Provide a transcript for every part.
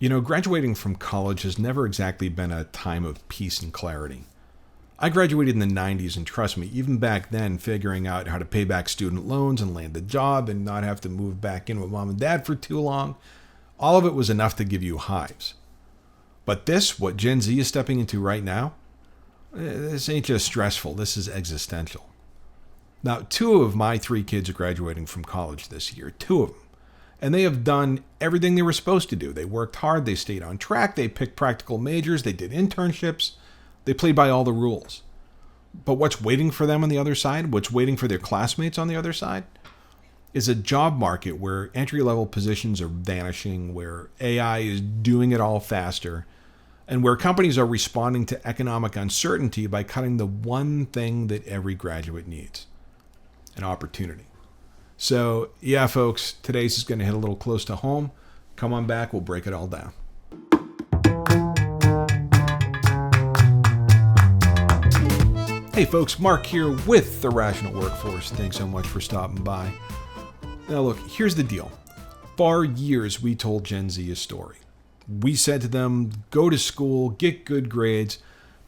Graduating from college has never exactly been a time of peace and clarity. I graduated in the 90s, and trust me, even back then, figuring out how to pay back student loans and land a job and not have to move back in with mom and dad for too long, all of it was enough to give you hives. But this, what Gen Z is stepping into right now, this ain't just stressful, this is existential. Now, 2 of my 3 kids are graduating from college this year, 2 of them. And they have done everything they were supposed to do. They worked hard, they stayed on track, they picked practical majors, they did internships, they played by all the rules. But what's waiting for them on the other side, what's waiting for their classmates on the other side, is a job market where entry-level positions are vanishing, where AI is doing it all faster, and where companies are responding to economic uncertainty by cutting the one thing that every graduate needs: an opportunity. So, yeah, folks, today's is going to hit a little close to home. Come on back, we'll break it all down. Hey, folks, Mark here with The Rational Workforce. Thanks so much for stopping by. Now, look, here's the deal. For years, we told Gen Z a story. We said to them, go to school, get good grades,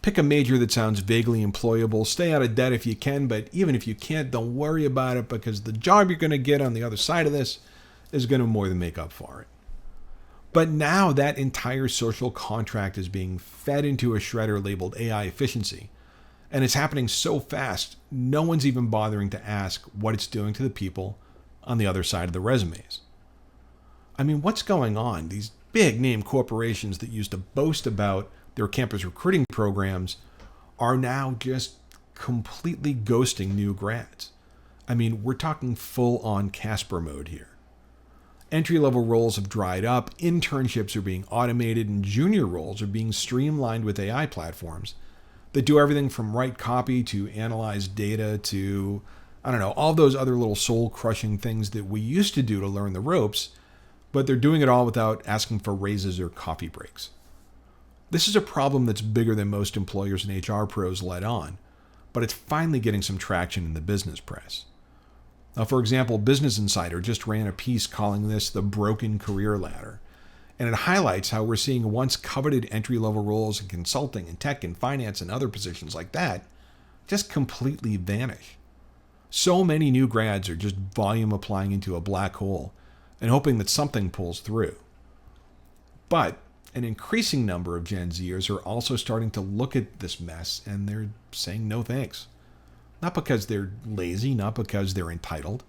pick a major that sounds vaguely employable, stay out of debt if you can, but even if you can't, don't worry about it because the job you're going to get on the other side of this is going to more than make up for it. But now that entire social contract is being fed into a shredder labeled AI efficiency, and it's happening so fast, no one's even bothering to ask what it's doing to the people on the other side of the resumes. I mean, what's going on? These big name corporations that used to boast about their campus recruiting programs are now just completely ghosting new grads. I mean, we're talking full-on Casper mode here. Entry-level roles have dried up, internships are being automated, and junior roles are being streamlined with AI platforms that do everything from write copy to analyze data to, all those other little soul-crushing things that we used to do to learn the ropes, but they're doing it all without asking for raises or coffee breaks. This is a problem that's bigger than most employers and HR pros let on, but it's finally getting some traction in the business press. Now, for example, Business Insider just ran a piece calling this the broken career ladder, and it highlights how we're seeing once coveted entry-level roles in consulting and tech and finance and other positions like that just completely vanish. So many new grads are just volume applying into a black hole and hoping that something pulls through. But an increasing number of Gen Zers are also starting to look at this mess and they're saying no thanks. Not because they're lazy, not because they're entitled,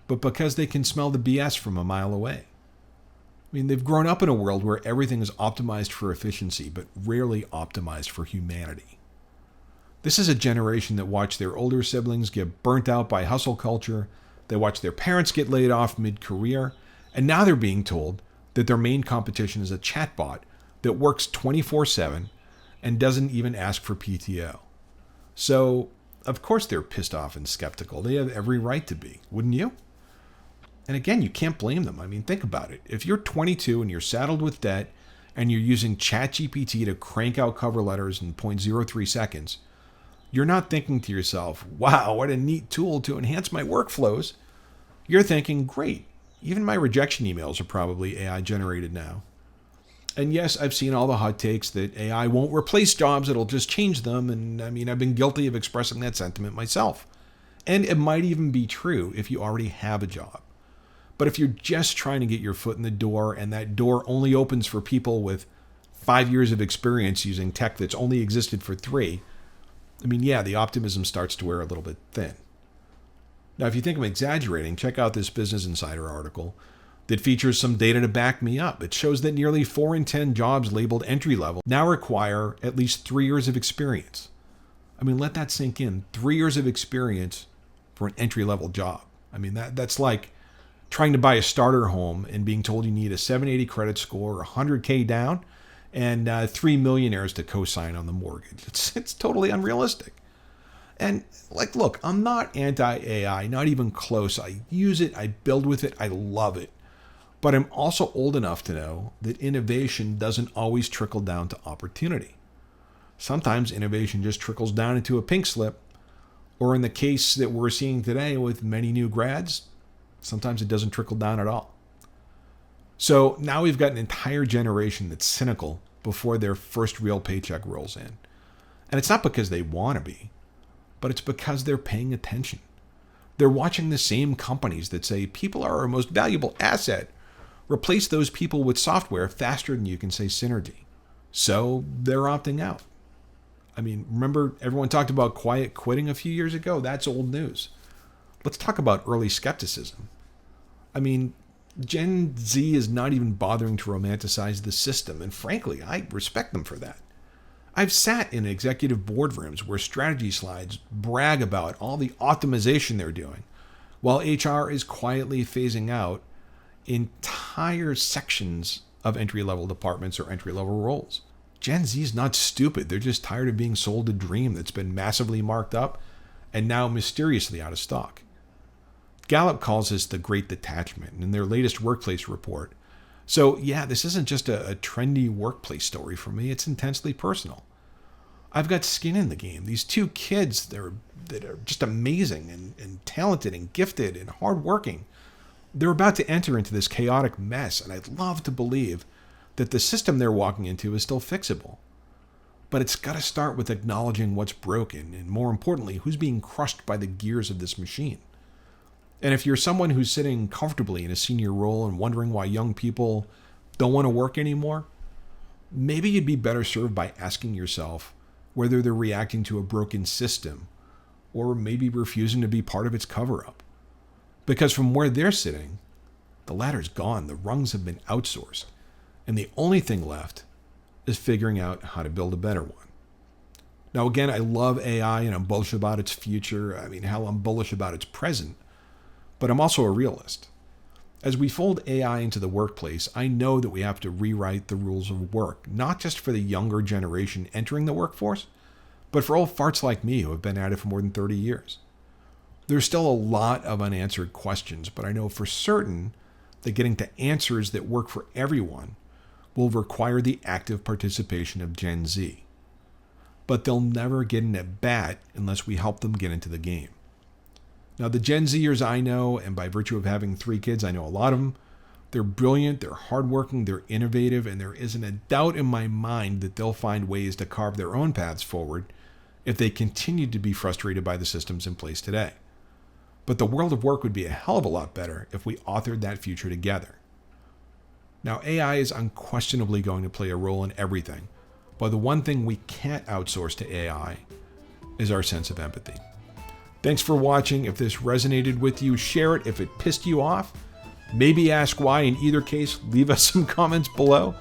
but because they can smell the BS from a mile away. I mean, they've grown up in a world where everything is optimized for efficiency, but rarely optimized for humanity. This is a generation that watched their older siblings get burnt out by hustle culture, they watched their parents get laid off mid-career, and now they're being told that their main competition is a chatbot that works 24/7 and doesn't even ask for PTO. So, of course they're pissed off and skeptical. They have every right to be, wouldn't you? And again, you can't blame them. I mean, think about it. If you're 22 and you're saddled with debt and you're using ChatGPT to crank out cover letters in 0.03 seconds, you're not thinking to yourself, wow, what a neat tool to enhance my workflows. You're thinking, great, even my rejection emails are probably AI generated now. And yes, I've seen all the hot takes that AI won't replace jobs, it'll just change them. And I mean, I've been guilty of expressing that sentiment myself. And it might even be true if you already have a job. But if you're just trying to get your foot in the door and that door only opens for people with 5 years of experience using tech that's only existed for 3, I mean, yeah, the optimism starts to wear a little bit thin. Now, if you think I'm exaggerating, check out this Business Insider article that features some data to back me up. It shows that nearly 4 in 10 jobs labeled entry-level now require at least 3 years of experience. I mean, let that sink in. 3 years of experience for an entry-level job. I mean, that's like trying to buy a starter home and being told you need a 780 credit score, 100K down, and 3 millionaires to co-sign on the mortgage. It's totally unrealistic. And look, I'm not anti-AI, not even close. I use it, I build with it, I love it. But I'm also old enough to know that innovation doesn't always trickle down to opportunity. Sometimes innovation just trickles down into a pink slip, or in the case that we're seeing today with many new grads, sometimes it doesn't trickle down at all. So now we've got an entire generation that's cynical before their first real paycheck rolls in. And it's not because they want to be, but it's because they're paying attention. They're watching the same companies that say people are our most valuable asset. Replace those people with software faster than you can say synergy. So they're opting out. I mean, remember everyone talked about quiet quitting a few years ago? That's old news. Let's talk about early skepticism. I mean, Gen Z is not even bothering to romanticize the system, and frankly, I respect them for that. I've sat in executive boardrooms where strategy slides brag about all the optimization they're doing, while HR is quietly phasing out entire sections of entry-level departments or entry-level roles. Gen Z is not stupid. They're just tired of being sold a dream that's been massively marked up and now mysteriously out of stock. Gallup calls this the Great Detachment in their latest workplace report. So yeah, this isn't just a trendy workplace story for me. It's intensely personal. I've got skin in the game. These two kids that are just amazing and talented and gifted and hardworking, they're about to enter into this chaotic mess, and I'd love to believe that the system they're walking into is still fixable. But it's got to start with acknowledging what's broken, and more importantly, who's being crushed by the gears of this machine. And if you're someone who's sitting comfortably in a senior role and wondering why young people don't want to work anymore, maybe you'd be better served by asking yourself whether they're reacting to a broken system or maybe refusing to be part of its cover-up. Because from where they're sitting, the ladder's gone, the rungs have been outsourced, and the only thing left is figuring out how to build a better one. Now again, I love AI and I'm bullish about its future. I mean, hell, I'm bullish about its present. But I'm also a realist. As we fold AI into the workplace, I know that we have to rewrite the rules of work, not just for the younger generation entering the workforce, but for old farts like me who have been at it for more than 30 years. There's still a lot of unanswered questions, but I know for certain that getting to answers that work for everyone will require the active participation of Gen Z. But they'll never get an at-bat unless we help them get into the game. Now, the Gen Zers I know, and by virtue of having 3 kids, I know a lot of them, they're brilliant, they're hardworking, they're innovative, and there isn't a doubt in my mind that they'll find ways to carve their own paths forward if they continue to be frustrated by the systems in place today. But the world of work would be a hell of a lot better if we authored that future together. Now, AI is unquestionably going to play a role in everything, but the one thing we can't outsource to AI is our sense of empathy. Thanks for watching. If this resonated with you, share it. If it pissed you off, maybe ask why. In either case, leave us some comments below.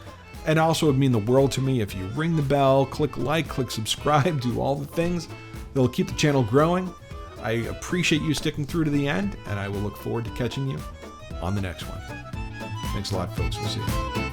And also, it would mean the world to me if you ring the bell, click like, click subscribe, do all the things that'll keep the channel growing. I appreciate you sticking through to the end, and I will look forward to catching you on the next one. Thanks a lot, folks. We'll see you.